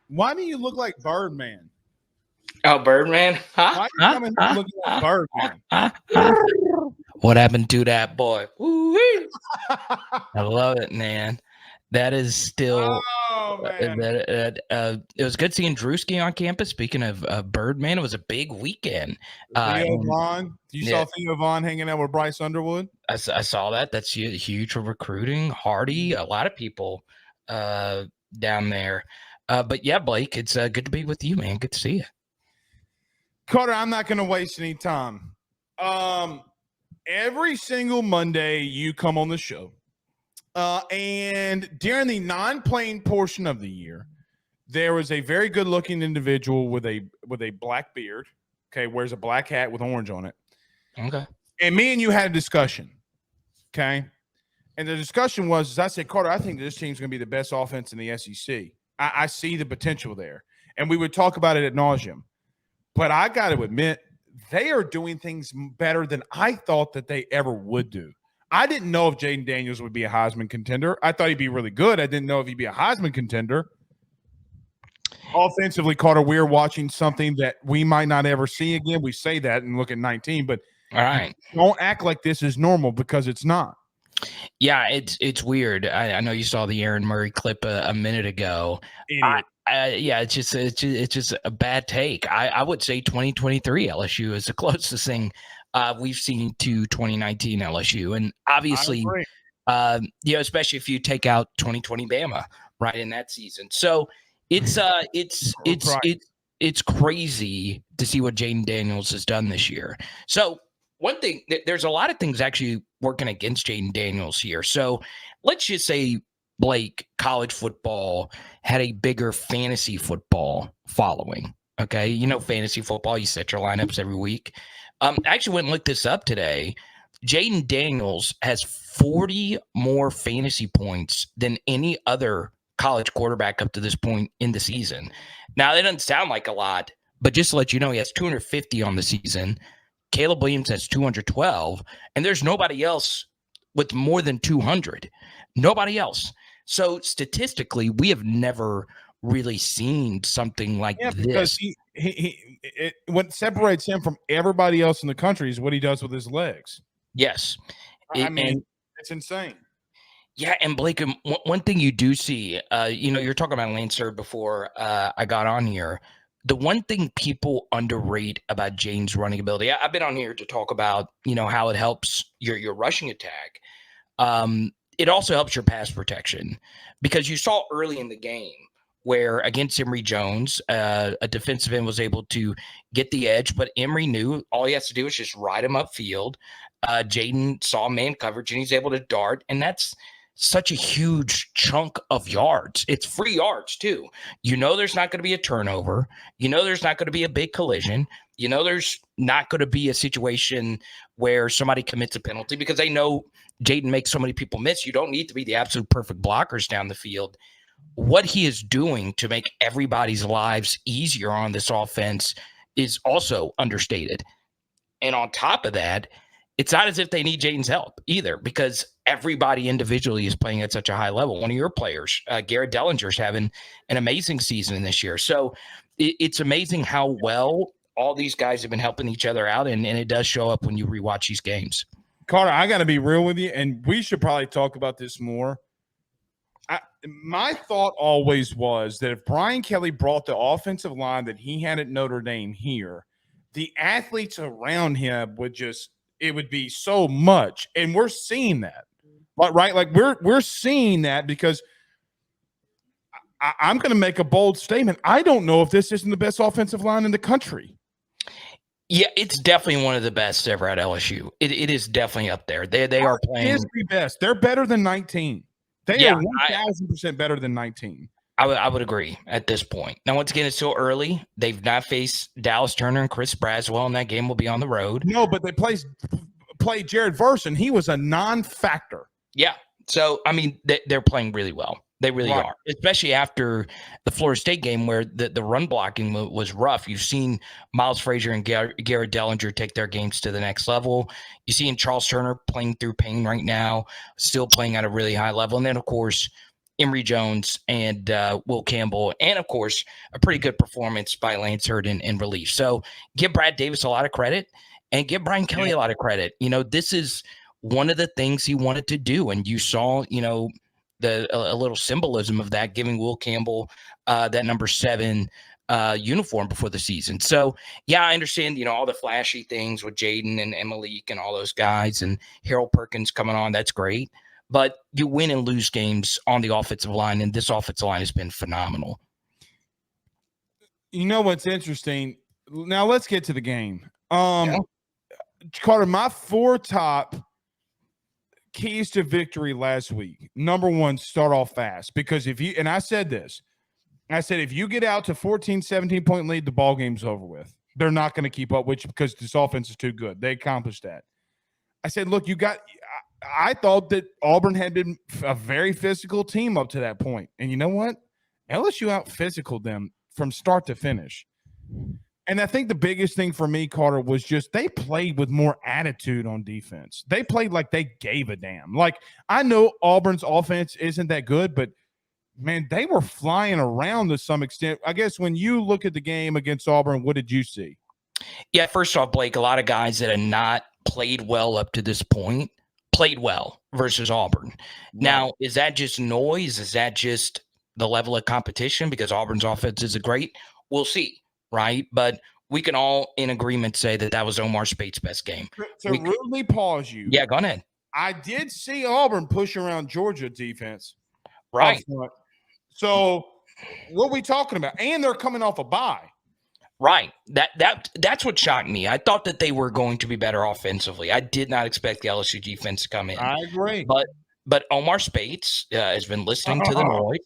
Why do you look like Birdman? Oh, Birdman? Why are you coming here looking like Birdman? What happened to that boy? Woo-wee. I love it, man. That is still Oh man! it was good seeing Drewski on campus. Speaking of Birdman, it was a big weekend. Theo Vaughn. You saw Theo Vaughn hanging out with Bryce Underwood. I saw that. That's huge for recruiting. Hardy, a lot of people down there. But yeah, Blake, it's good to be with you, man. Good to see you. Carter, I'm not going to waste any time. Every single Monday you come on the show. And during the non-playing portion of the year, there was a very good-looking individual with a black beard. Okay, wears a black hat with orange on it. Okay. And me and you had a discussion. Okay, and the discussion was, I said, Carter, I think this team's going to be the best offense in the SEC. I see the potential there, and we would talk about it ad nauseum. But I got to admit, they are doing things better than I thought that they ever would do. I didn't know if Jayden Daniels would be a Heisman contender. I thought he'd be really good. I didn't know if he'd be a Heisman contender. Offensively, Carter, we're watching something that we might not ever see again. We say that and look at 19, but all right, don't act like this is normal because it's not. Yeah, it's weird. I know you saw the Aaron Murray clip a minute ago. Yeah, it's just a bad take. I would say 2023 LSU is the closest thing we've seen to 2019 LSU, and obviously, especially if you take out 2020 Bama right in that season. So it's crazy to see what Jayden Daniels has done this year. So one thing, there's a lot of things actually working against Jayden Daniels here. So let's just say, Blake, college football had a bigger fantasy football following. Okay. You know, fantasy football, you set your lineups every week. I actually went and looked this up today. Jayden Daniels has 40 more fantasy points than any other college quarterback up to this point in the season. Now, that doesn't sound like a lot, but just to let you know, he has 250 on the season. Caleb Williams has 212, and there's nobody else with more than 200. Nobody else. So statistically, we have never really seen something like this. Because what separates him from everybody else in the country is what he does with his legs. Yes. It's insane. Yeah, and Blake, one thing you do see, you're talking about Lancer before I got on here. The one thing people underrate about Jayden's running ability, I've been on here to talk about, how it helps your rushing attack. It also helps your pass protection, because you saw early in the game where against Emory Jones, a defensive end was able to get the edge, but Emory knew all he has to do is just ride him upfield. Jayden saw man coverage and he's able to dart, and that's such a huge chunk of yards. It's free yards too. There's not going to be a turnover. There's not going to be a big collision. There's not going to be a situation where somebody commits a penalty, because they know Jayden makes so many people miss. You don't need to be the absolute perfect blockers down the field. What he is doing to make everybody's lives easier on this offense is also understated. And on top of that, it's not as if they need Jayden's help either, because everybody individually is playing at such a high level. One of your players, Garrett Dellinger's having an amazing season this year. So it's amazing how well all these guys have been helping each other out, and it does show up when you rewatch these games. Carter, I got to be real with you, and we should probably talk about this more. My thought always was that if Brian Kelly brought the offensive line that he had at Notre Dame here, the athletes around him it would be so much. And we're seeing that, right? Like we're seeing that, because I'm going to make a bold statement. I don't know if this isn't the best offensive line in the country. Yeah, it's definitely one of the best ever at LSU. It is definitely up there. They are playing. It is the best. They're better than 19. They are 1,000% better than 19. I would agree at this point. Now, once again, it's still early. They've not faced Dallas Turner and Chris Braswell, and that game will be on the road. No, but they played Jared Verse, and he was a non-factor. Yeah. So, they're playing really well. They really are, especially after the Florida State game where the run blocking was rough. You've seen Miles Frazier and Garrett Dellinger take their games to the next level. You see Charles Turner playing through pain right now, still playing at a really high level. And then, of course, Emory Jones and Will Campbell, and of course, a pretty good performance by Lance Hurd in relief. So give Brad Davis a lot of credit and give Brian Kelly a lot of credit. This is one of the things he wanted to do. And you saw, a little symbolism of that, giving Will Campbell that number 7 uniform before the season. So, yeah, I understand, all the flashy things with Jayden and Malik and all those guys and Harold Perkins coming on. That's great. But you win and lose games on the offensive line, and this offensive line has been phenomenal. You know what's interesting? Now let's get to the game. Carter, my 4 top keys to victory last week. Number 1, start off fast. Because if you get out to 14, 17-point lead, the ball game's over with. They're not going to keep up, because this offense is too good. They accomplished that. I said, look, I thought that Auburn had been a very physical team up to that point. And you know what? LSU out-physicaled them from start to finish. And I think the biggest thing for me, Carter, was just they played with more attitude on defense. They played like they gave a damn. Like, I know Auburn's offense isn't that good, but, man, they were flying around to some extent. I guess when you look at the game against Auburn, what did you see? Yeah, first off, Blake, a lot of guys that have not played well up to this point played well versus Auburn. Right. Now, is that just noise? Is that just the level of competition because Auburn's offense is great? We'll see, right? But we can all in agreement say that was Omar Spate's best game. To rudely pause you. Yeah, go ahead. I did see Auburn push around Georgia defense. Right. So what are we talking about? And they're coming off a bye. Right. That's what shocked me. I thought that they were going to be better offensively. I did not expect the LSU defense to come in. I agree. But Omar Spates has been listening to the noise,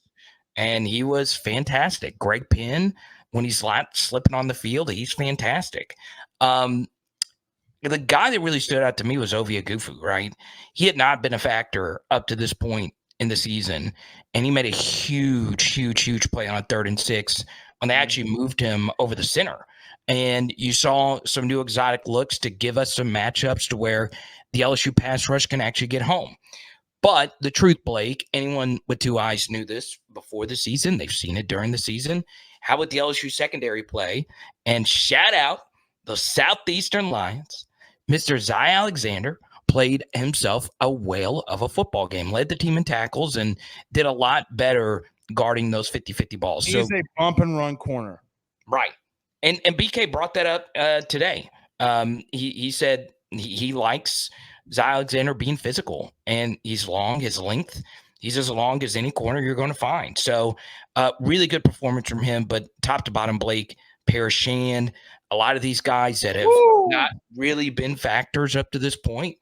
and he was fantastic. Greg Penn, when he's slipping on the field, he's fantastic. The guy that really stood out to me was Ovia Gufu, right? He had not been a factor up to this point in the season, and he made a huge play on a 3rd and 6 when they actually moved him over the center. And you saw some new exotic looks to give us some matchups to where the LSU pass rush can actually get home. But the truth, Blake, anyone with 2 eyes knew this before the season. They've seen it during the season. How would the LSU secondary play? And shout out the Southeastern Lions. Mr. Zy Alexander played himself a whale of a football game, led the team in tackles, and did a lot better guarding those 50-50 balls. He's a bump and run corner. Right. And BK brought that up today. He said he likes Zy Alexander being physical, and he's long, his length. He's as long as any corner you're going to find. So really good performance from him, but top to bottom, Blake, Parashan, a lot of these guys that have not really been factors up to this point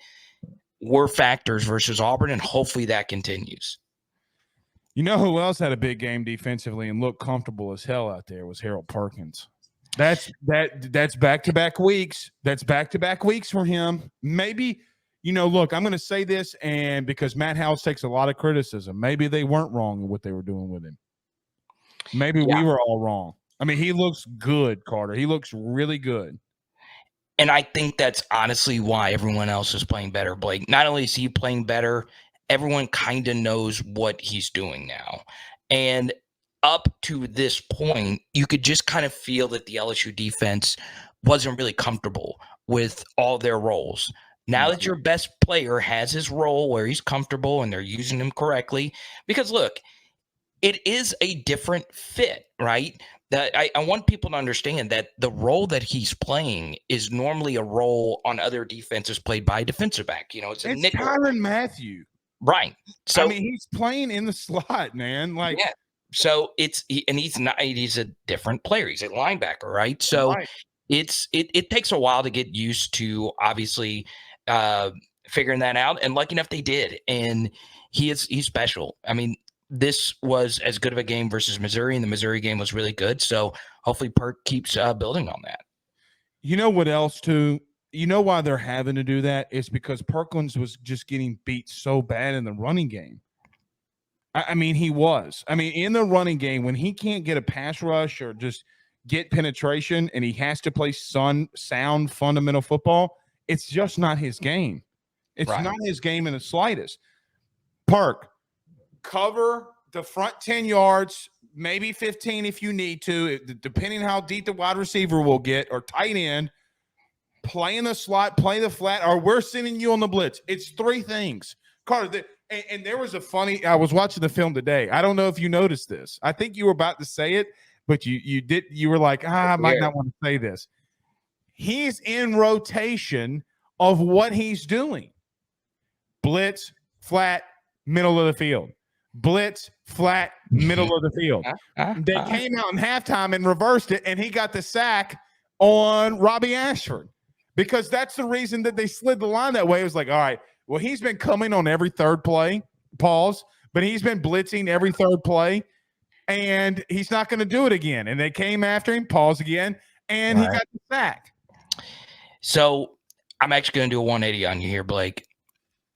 were factors versus Auburn, and hopefully that continues. You know who else had a big game defensively and looked comfortable as hell out there was Harold Perkins. That's back-to-back weeks. That's back-to-back weeks for him. Maybe, look, I'm going to say this, and because Matt House takes a lot of criticism, maybe they weren't wrong in what they were doing with him. Maybe we were all wrong. I mean, he looks good, Carter. He looks really good. And I think that's honestly why everyone else is playing better, Blake. Not only is he playing better, everyone kind of knows what he's doing now. And up to this point, you could just kind of feel that the LSU defense wasn't really comfortable with all their roles. Now that your best player has his role where he's comfortable and they're using him correctly, because look, it is a different fit, right? That I want people to understand that the role that he's playing is normally a role on other defenses played by a defensive back. It's nickel. Kyren Matthew. Right. So he's playing in the slot, man. So he's a different player. He's a linebacker, right? So it takes a while to get used to obviously figuring that out. And lucky enough they did. And he's special. I mean, this was as good of a game versus Missouri, and the Missouri game was really good. So hopefully Perk keeps building on that. You know what else too? You know why they're having to do that? It's because Perkins was just getting beat so bad in the running game. I mean, he was. I mean, in the running game, when he can't get a pass rush or just get penetration and he has to play sound fundamental football, it's just not his game. It's not his game in the slightest. Perk, cover the front 10 yards, maybe 15 if you need to, depending how deep the wide receiver will get, or tight end, play in the slot, play the flat, or we're sending you on the blitz. It's three things. Carter, and there was I was watching the film today. I don't know if you noticed this. I think you were about to say it, but you were like, I might not want to say this. He's in rotation of what he's doing. Blitz, flat, middle of the field. Blitz, flat, middle of the field. They came out in halftime and reversed it, and he got the sack on Robbie Ashford, because that's the reason that they slid the line that way. It was like, all right, well, he's been coming on every third play, pause, but he's been blitzing every third play, and he's not going to do it again. And they came after him, pause again, and he got the sack. So I'm actually going to do a 180 on you here, Blake.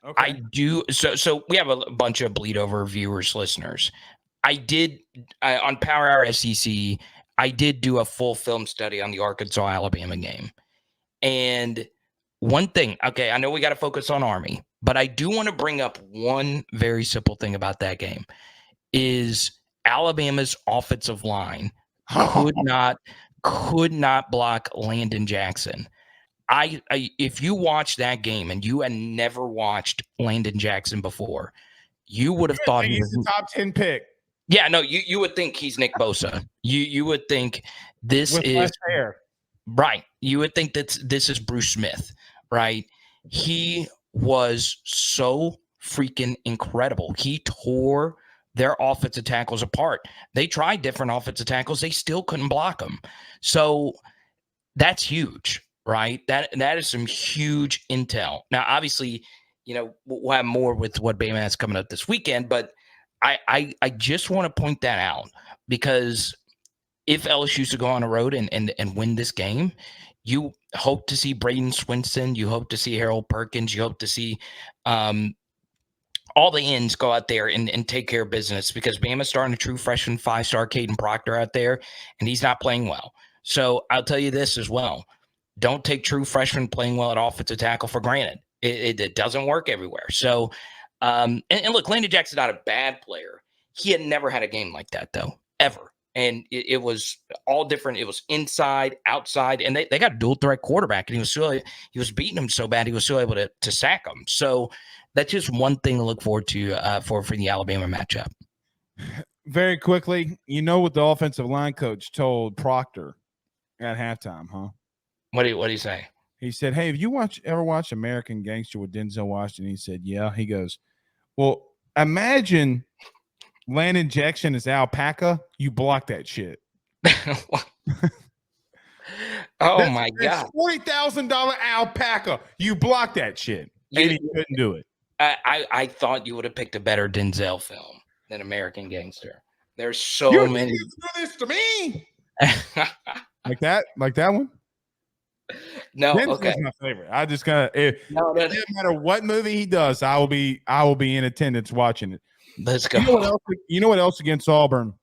Okay. I do. So we have a bunch of bleed over viewers, listeners. I did on Power Hour SEC. I did do a full film study on the Arkansas-Alabama game. And one thing, okay, I know we got to focus on Army, but I do want to bring up one very simple thing about that game is Alabama's offensive line could not block Landon Jackson. If you watch that game and you had never watched Landon Jackson before, you would have thought he's the top 10 pick. Yeah, no, you would think he's Nick Bosa. You would think this with is less hair. Right. You would think that this is Bruce Smith, right? He was so freaking incredible. He tore their offensive tackles apart. They tried different offensive tackles. They still couldn't block them. So that's huge, right? That is some huge intel. Now, obviously, we'll have more with what Bama has coming up this weekend, but I just want to point that out, because if LSU to go on the road and win this game, you hope to see Braden Swinson, you hope to see Harold Perkins, you hope to see all the ends go out there and take care of business, because Bama's starting a true freshman 5-star Caden Proctor out there, and he's not playing well. So I'll tell you this as well. Don't take true freshmen playing well at offensive tackle for granted. It doesn't work everywhere. So, and look, Landon Jackson's not a bad player. He had never had a game like that, though, ever. And it was all different. It was inside, outside, and they got a dual threat quarterback, and he was beating him so bad he was still able to sack him. So that's just one thing to look forward to for the Alabama matchup. Very quickly, what the offensive line coach told Proctor at halftime, huh? What do you say? He said, "Hey, have you ever watched American Gangster with Denzel Washington?" He said, "Yeah." He goes, "Well, imagine Landon Jackson is alpaca. You block that shit." Oh my God! $40,000 alpaca. You block that shit. And he couldn't do it. I thought you would have picked a better Denzel film than American Gangster. There's so many. You do this to me. Like that one. No, Denzel's okay. my favorite. I just it doesn't matter what movie he does, I will be in attendance watching it. Let's go. You know what else against Auburn?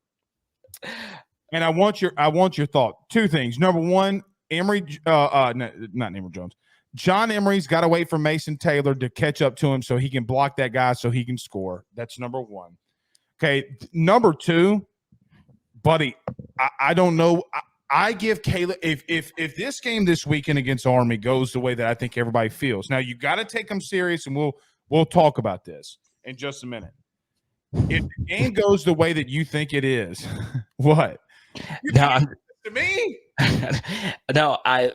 And I want your thought. Two things. Number one, not Emory Jones. John Emery's got to wait for Mason Taylor to catch up to him so he can block that guy so he can score. That's number one. Okay. Number two, buddy, I don't know. I give Caleb if this game this weekend against Army goes the way that I think everybody feels. Now you got to take them serious, and we'll talk about this in just a minute. If the game goes the way that you think it is, what? To me? No, I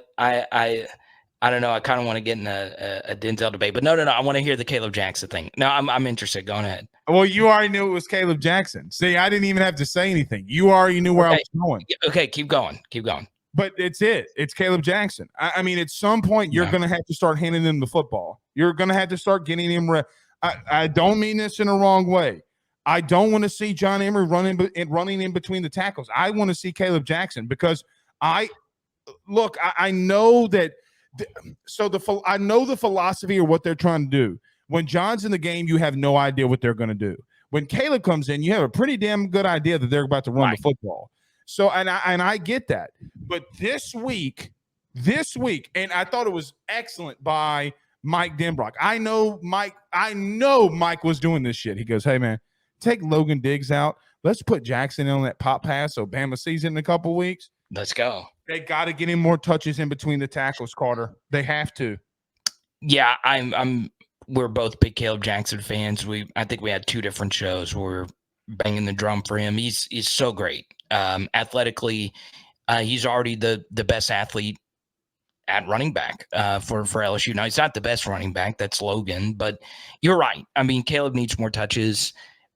don't know. I kind of want to get in a Denzel debate, but no. I want to hear the Caleb Jackson thing. No, I'm interested. Go ahead. Well, you already knew it was Caleb Jackson. See, I didn't even have to say anything. You already knew where I was going. Okay, keep going. But it's it. It's Caleb Jackson. I mean, at some point, you're going to have to start handing him the football. You're going to have to start getting him. I don't mean this in a wrong way. I don't want to see John Emery running in between the tackles. I want to see Caleb Jackson, because I know that. I know the philosophy of what they're trying to do. When John's in the game, you have no idea what they're going to do. When Caleb comes in, you have a pretty damn good idea that they're about to run the football. So, and I get that. But this week, and I thought it was excellent by Mike Denbrock. I know Mike was doing this shit. He goes, "Hey man, Take Logan Diggs out. Let's put Jackson in on that pop pass so Bama sees it in a couple weeks. Let's go. They got to get him more touches in between the tackles, Carter. They have to. Yeah, we're both big Caleb Jackson fans. I think we had 2 different shows where we're banging the drum for him. He's so great. Athletically, he's already the best athlete at running back for LSU. Now, he's not the best running back. That's Logan. But you're right. I mean, Caleb needs more touches.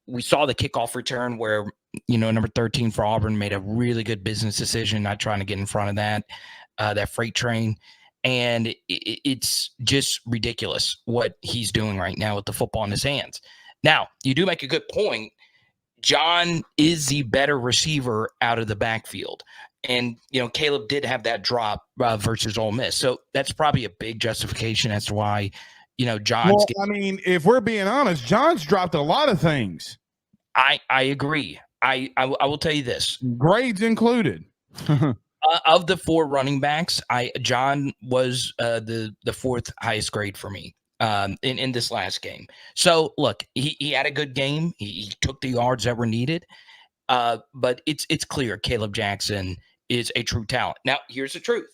We saw the kickoff return where, number 13 for Auburn made a really good business decision, not trying to get in front of that freight train. And it's just ridiculous what he's doing right now with the football in his hands. Now, you do make a good point. John is the better receiver out of the backfield. And, Caleb did have that drop versus Ole Miss. So that's probably a big justification as to why, John's. Well, I mean, if we're being honest, John's dropped a lot of things. I agree. I will tell you this. Grades included. Of the 4 running backs, John was the 4th highest grade for me in this last game. So look, he had a good game. He took the yards that were needed. But it's clear Caleb Jackson is a true talent. Now, here's the truth.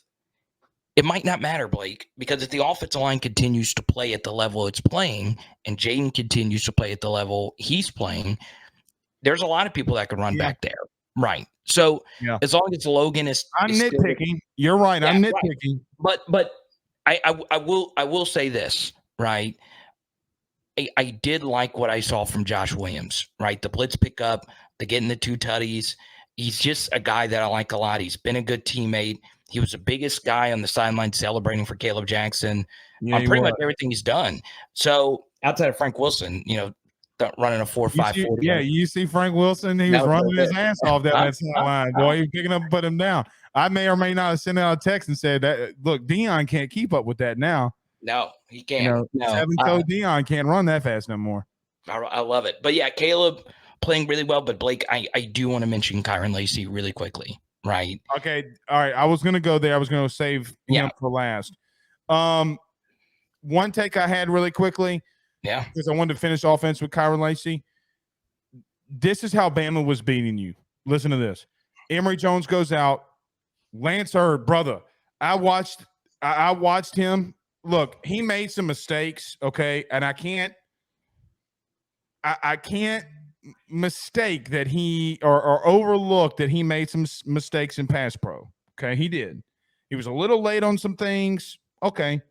It might not matter, Blake, because if the offensive line continues to play at the level it's playing and Jayden continues to play at the level he's playing, there's a lot of people that can run back there. Right. So as long as Logan is nitpicking. You're right. I'm nitpicking. Right. But I will say this, right? I did like what I saw from Josh Williams, right? The blitz pickup, the getting the 2 tutties. He's just a guy that I like a lot. He's been a good teammate. He was the biggest guy on the sideline celebrating for Caleb Jackson on pretty much everything he's done. So outside of Frank Wilson, running a 4.5 40. Yeah, you see Frank Wilson, he was running his ass off that sideline. Boy, he was picking up and putting him down. I may or may not have sent out a text and said that, look, Deion can't keep up with that now. No, he can't. 7-toe Deion can't run that fast no more. I love it. But yeah, Caleb playing really well. But Blake, I do want to mention Kyren Lacy really quickly, right? Okay. All right. I was going to go there. I was going to save him for last. One take I had really quickly. Yeah. Because I wanted to finish offense with Kyren Lacy. This is how Bama was beating you. Listen to this. Emory Jones goes out. Lance Hurd, brother. I watched him. Look, he made some mistakes, okay? And I can't mistake that he or overlook that he made some mistakes in pass pro. Okay, he did. He was a little late on some things. Okay.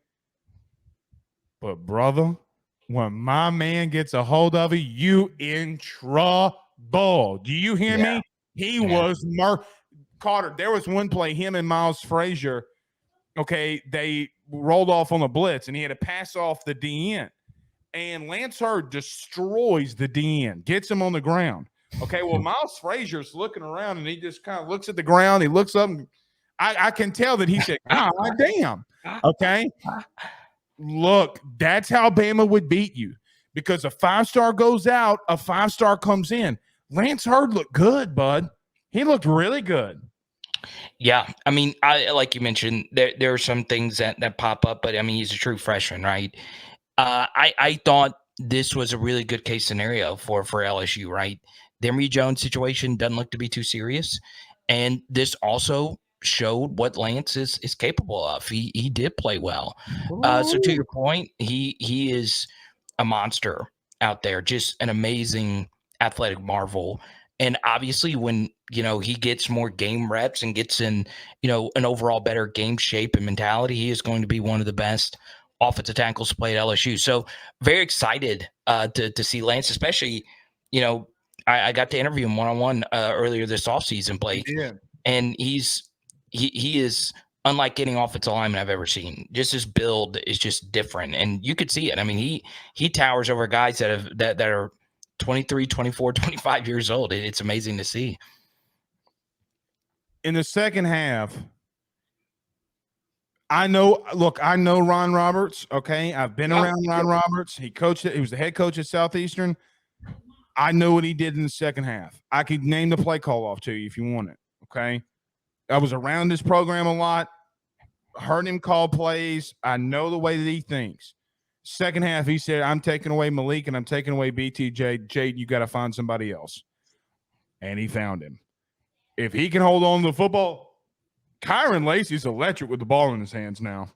But brother, when my man gets a hold of you in trouble. Do you hear me? He was Carter. There was one play, him and Miles Frazier. Okay, they rolled off on a blitz, and he had to pass off the DN. And Lance Hurd destroys the DN, gets him on the ground. Okay, well, Miles Frazier's looking around, and he just kind of looks at the ground. He looks up, and I can tell that he said, God damn. Okay? Look, that's how Bama would beat you, because a 5-star goes out, a 5-star comes in. Lance Hurd looked good, bud. He looked really good. Yeah, I mean, like you mentioned, there are some things that pop up, but I mean, he's a true freshman, right? I thought this was a really good case scenario for LSU, right? The Emory Jones situation doesn't look to be too serious, and this also showed what Lance is capable of. He did play well. So to your point, he is a monster out there, just an amazing athletic marvel. And obviously, when he gets more game reps and gets in an overall better game shape and mentality, he is going to be one of the best offensive tackles to play at LSU. So very excited to see Lance, especially I got to interview him one-on-one earlier this offseason, Blake. Yeah. And he is unlike any offensive lineman I've ever seen. Just his build is just different, and you could see it. I mean, he towers over guys that are 23, 24, 25 years old. It's amazing to see. In the second half, I know Ron Roberts, okay? I've been around Ron Roberts. He was the head coach at Southeastern. I know what he did in the second half. I could name the play call off to you if you want it, okay? I was around this program a lot, heard him call plays. I know the way that he thinks. Second half, he said, I'm taking away Malik and I'm taking away BTJ. Jayden, you got to find somebody else. And he found him. If he can hold on to the football, Kyren Lacy's electric with the ball in his hands now.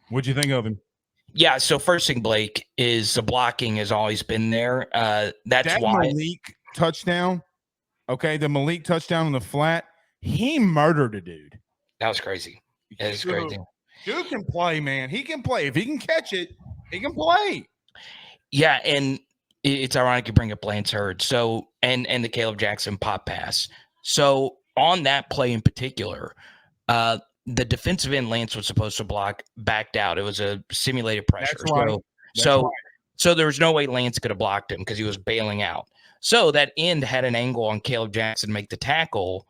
What'd you think of him? Yeah, so first thing, Blake, is the blocking has always been there. That's that why. Malik touchdown, okay, the Malik touchdown on the flat, he murdered a dude. That was crazy. That is crazy. Dude can play, man. He can play. If he can catch it, he can play. Yeah, and it's ironic you bring up Lance Hurd. So, and the Caleb Jackson pop pass. So on that play in particular, the defensive end Lance was supposed to block backed out. It was a simulated pressure. That's right. So there was no way Lance could have blocked him because he was bailing out. So that end had an angle on Caleb Jackson to make the tackle.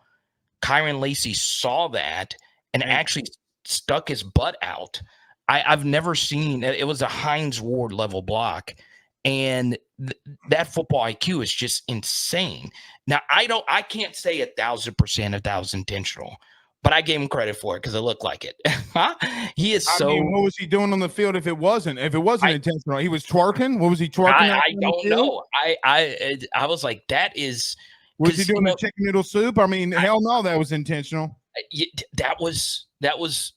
Kyren Lacy saw that and actually stuck his butt out. I've never seen it. Was a Hines Ward level block, and that football IQ is just insane. Now I can't say 1,000% that was intentional, but I gave him credit for it because it looked like it. He is so. I mean, what was he doing on the field if it wasn't? If it wasn't intentional, he was twerking. What was he twerking? I don't know. I was like, that is. Was he doing the chicken noodle soup? I mean, hell no, that was intentional. That was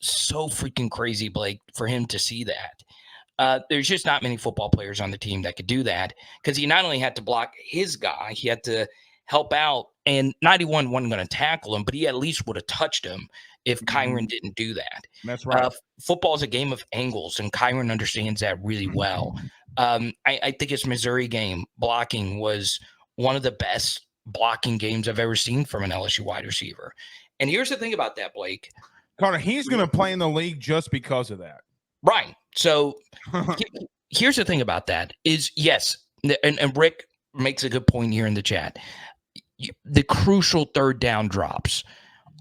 so freaking crazy, Blake, for him to see that. There's just not many football players on the team that could do that because he not only had to block his guy, he had to help out. And 91 wasn't going to tackle him, but he at least would have touched him if Kyren didn't do that. That's right. Football is a game of angles, and Kyren understands that really well. I think his Missouri game blocking was one of the best blocking games I've ever seen from an LSU wide receiver. And here's the thing about that, Blake. Carter, he's going to play in the league just because of that. Right. So here's the thing about that is, yes, and Rick makes a good point here in the chat. The crucial third down drops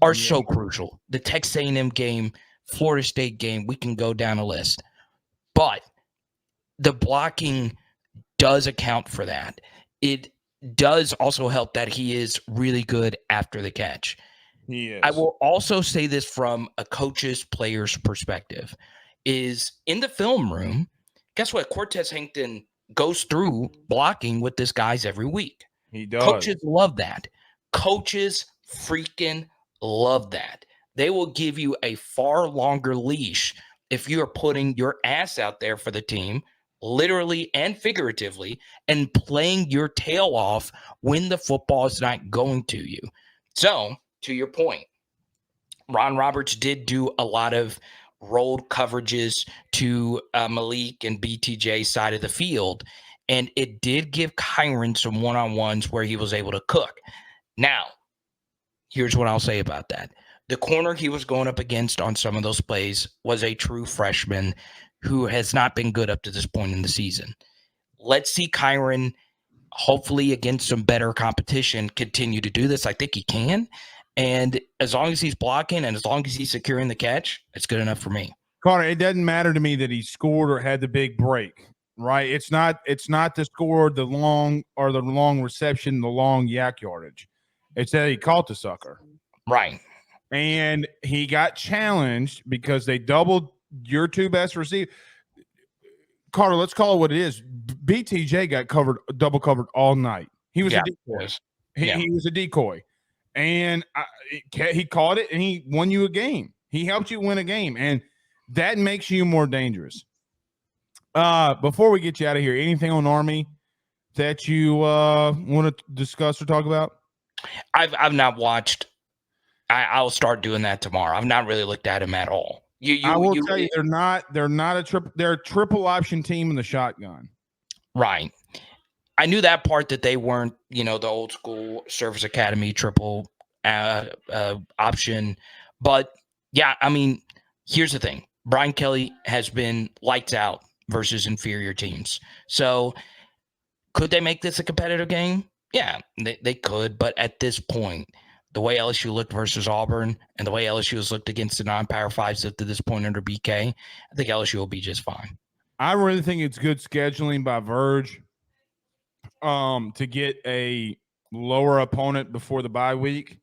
are so crucial. The Texas A&M game, Florida State game, we can go down a list. But the blocking does account for that. It does also help that he is really good after the catch. He is. I will also say this from a coach's player's perspective is in the film room, guess what? Cortez Hankton goes through blocking with this guys every week. He does. Coaches love that. Coaches freaking love that. They will give you a far longer leash if you are putting your ass out there for the team, literally and figuratively, and playing your tail off when the football is not going to you. So, to your point, Ron Roberts did do a lot of rolled coverages to Malik and BTJ side of the field, and it did give Kyren some one-on-ones where he was able to cook. Now, here's what I'll say about that. The corner he was going up against on some of those plays was a true freshman who has not been good up to this point in the season. Let's see Kyren, hopefully against some better competition, continue to do this. I think he can. And as long as he's blocking and as long as he's securing the catch, it's good enough for me. Connor, it doesn't matter to me that he scored or had the big break, right? It's not the score, the long reception, the long yak yardage. It's that he caught the sucker. Right. And he got challenged because they doubled your two best receivers. Carter, let's call it what it is. BTJ got double covered all night. He was a decoy. He was a decoy. And he caught it, and he won you a game. He helped you win a game, and that makes you more dangerous. Before we get you out of here, anything on Army that you want to discuss or talk about? I've not watched. I'll start doing that tomorrow. I've not really looked at him at all. I will tell you, they're not a triple. They're a triple option team in the shotgun. Right. I knew that part that they weren't, the old school Service Academy triple option. But yeah, I mean, here's the thing. Brian Kelly has been lights out versus inferior teams. So could they make this a competitive game? Yeah, they could. But at this point, the way LSU looked versus Auburn and the way LSU has looked against the non-Power Fives up to this point under BK, I think LSU will be just fine. I really think it's good scheduling by Verge to get a lower opponent before the bye week.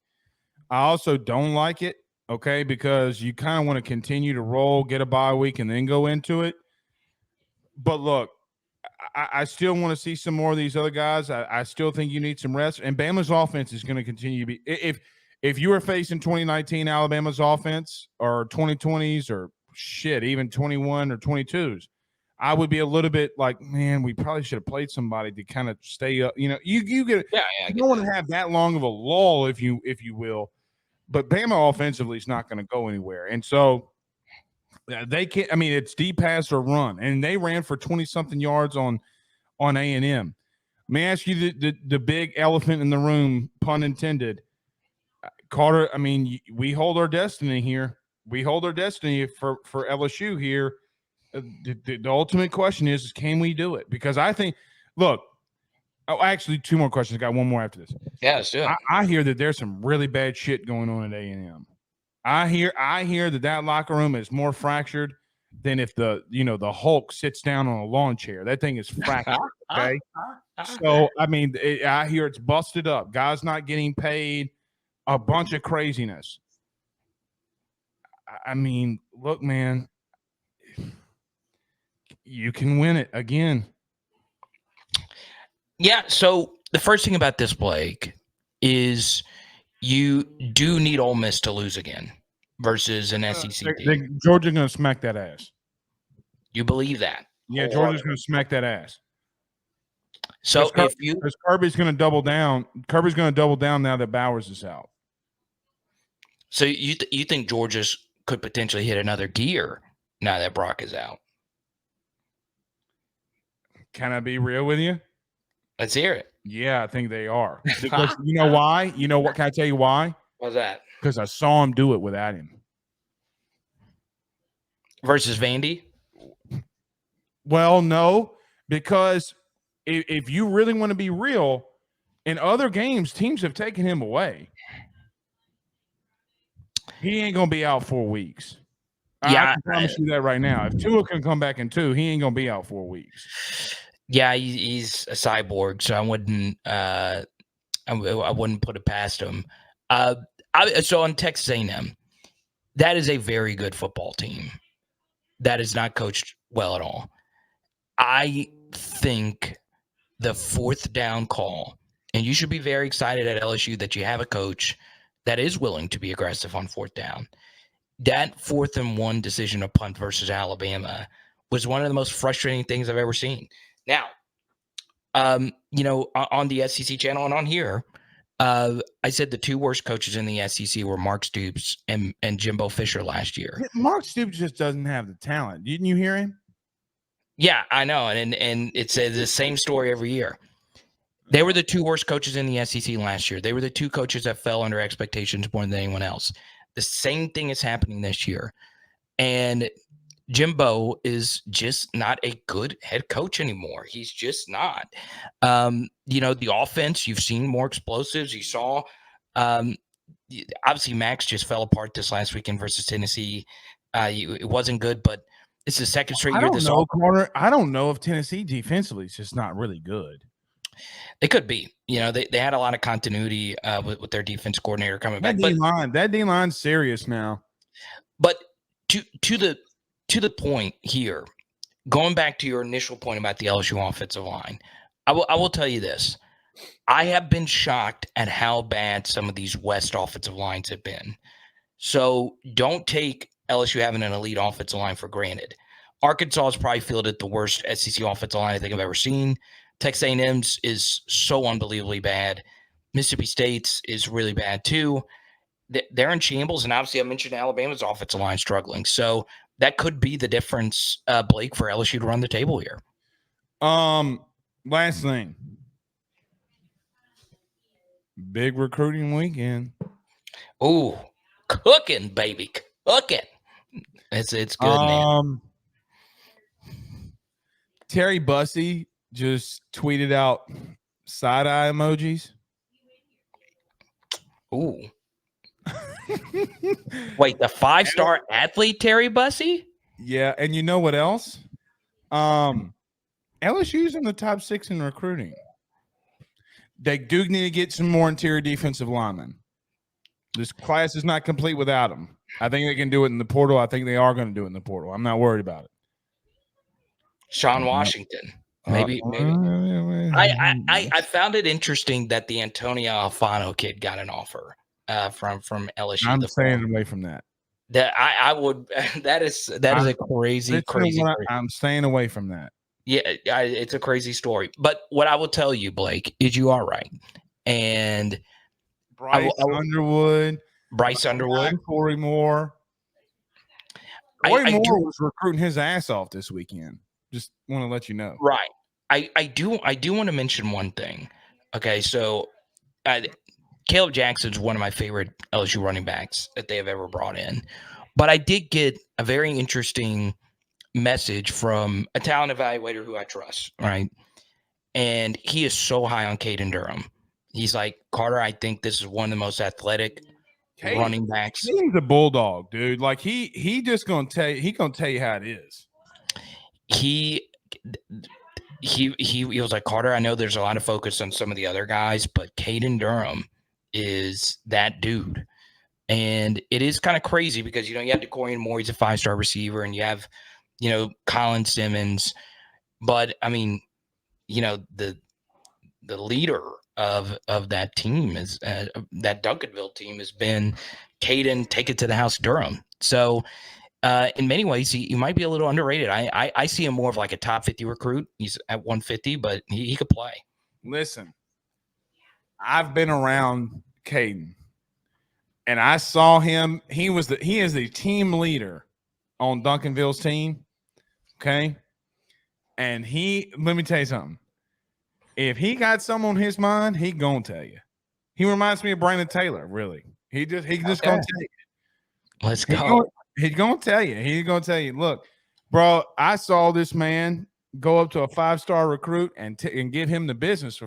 I also don't like it, okay, because you kind of want to continue to roll, get a bye week, and then go into it. But look, I still want to see some more of these other guys. I still think you need some rest. And Bama's offense is going to continue to be if you were facing 2019 Alabama's offense or 2020s or shit, even 21 or 22s, I would be a little bit like, man, we probably should have played somebody to kind of stay up. You know, you get you don't want to have that long of a lull, if you will. But Bama offensively is not going to go anywhere, and so they can't. I mean, it's deep pass or run, and they ran for 20-something yards on A&M. Let me ask you the big elephant in the room, pun intended. Carter, I mean, we hold our destiny here. We hold our destiny for LSU here. The ultimate question is, can we do it? Because I think, look, actually, two more questions. I got one more after this. Yeah, let's do it. I hear that there's some really bad shit going on at A&M. I hear that locker room is more fractured than if the Hulk sits down on a lawn chair. That thing is fractured. Okay, so I mean, I hear it's busted up. Guys not getting paid, a bunch of craziness. I mean, look, man, you can win it again. Yeah. So the first thing about this, Blake, is you do need Ole Miss to lose again versus an SEC team. Georgia's going to smack that ass. You believe that? Yeah, Georgia's going to smack that ass. So because Kirby's going to double down. Kirby's going to double down now that Bowers is out. So you think Georgia's could potentially hit another gear now that Brock is out? Can I be real with you? Let's hear it. Yeah, I think they are. Because you know why? You know what? Can I tell you why? What's that? Because I saw him do it without him. Versus Vandy? Well, no, because if you really want to be real, in other games, teams have taken him away. He ain't going to be out 4 weeks. Yeah, I can promise you that right now. If Tua can come back in 2, he ain't going to be out 4 weeks. Yeah, he's a cyborg, so I wouldn't put it past him. So on Texas A&M, that is a very good football team. That is not coached well at all. I think the fourth down call, and you should be very excited at LSU that you have a coach that is willing to be aggressive on fourth down. That 4th and 1 decision to punt versus Alabama was one of the most frustrating things I've ever seen. Now, on the SEC channel and on here, I said the 2 worst coaches in the SEC were Mark Stoops and Jimbo Fisher last year. Mark Stoops just doesn't have the talent. Didn't you hear him? Yeah, I know, and it's the same story every year. They were the 2 worst coaches in the SEC last year. They were the 2 coaches that fell under expectations more than anyone else. The same thing is happening this year. And Jimbo is just not a good head coach anymore. He's just not. The offense, you've seen more explosives. You saw, obviously, Max just fell apart this last weekend versus Tennessee. It wasn't good, but it's the second straight year. Corner. I don't know if Tennessee defensively is just not really good. They could be. They had a lot of continuity with their defense coordinator coming back. That D-line's serious now. But to the point here, going back to your initial point about the LSU offensive line, I will tell you this. I have been shocked at how bad some of these West offensive lines have been. So don't take LSU having an elite offensive line for granted. Arkansas has probably fielded the worst SEC offensive line I think I've ever seen. Texas A&M's is so unbelievably bad. Mississippi State's is really bad too. They're in shambles, and obviously I mentioned Alabama's offensive line struggling. So that could be the difference, Blake, for LSU to run the table here. Last thing. Big recruiting weekend. Ooh, cooking, baby, cooking. It's good, man. Terry Bussey just tweeted out side-eye emojis. Ooh. Wait, the 5-star athlete Terry Bussey? Yeah, and you know what else? LSU's in the top 6 in recruiting. They do need to get some more interior defensive linemen. This class is not complete without them. I think they can do it in the portal. I think they are going to do it in the portal. I'm not worried about it. Sean Washington. Maybe. I found it interesting that the Antonio Alfano kid got an offer from LSU. I'm staying away from that. That I would. That is a crazy. I'm staying away from that. Yeah, it's a crazy story. But what I will tell you, Blake, is you are right. And Bryce Underwood, Corey Moore. Corey Moore was recruiting his ass off this weekend. Just want to let you know. Right. I do want to mention one thing. Okay, so Caleb Jackson's one of my favorite LSU running backs that they have ever brought in. But I did get a very interesting message from a talent evaluator who I trust, right? And he is so high on Jayden Durham. He's like, Carter, I think this is one of the most athletic running backs. He's a bulldog, dude. Like he just gonna tell you how it is. He was like, Carter, I know there's a lot of focus on some of the other guys, but Jayden Durham is that dude. And it is kind of crazy because, you have DeCorian Moore, he's a 5-star receiver, and you have, Colin Simmons. But, I mean, the leader of that team is that Duncanville team has been Jayden, take it to the house, Durham. So, in many ways, he might be a little underrated. I see him more of like a top 50 recruit. He's at 150, but he could play. Listen, I've been around Jayden, and I saw him. He is the team leader on Duncanville's team. Okay, and let me tell you something. If he got something on his mind, he gonna tell you. He reminds me of Brandon Taylor. Really, he just gonna tell you. Let's go. He's gonna tell you. He's gonna tell you. Look, bro, I saw this man go up to a 5-star recruit and give him the business for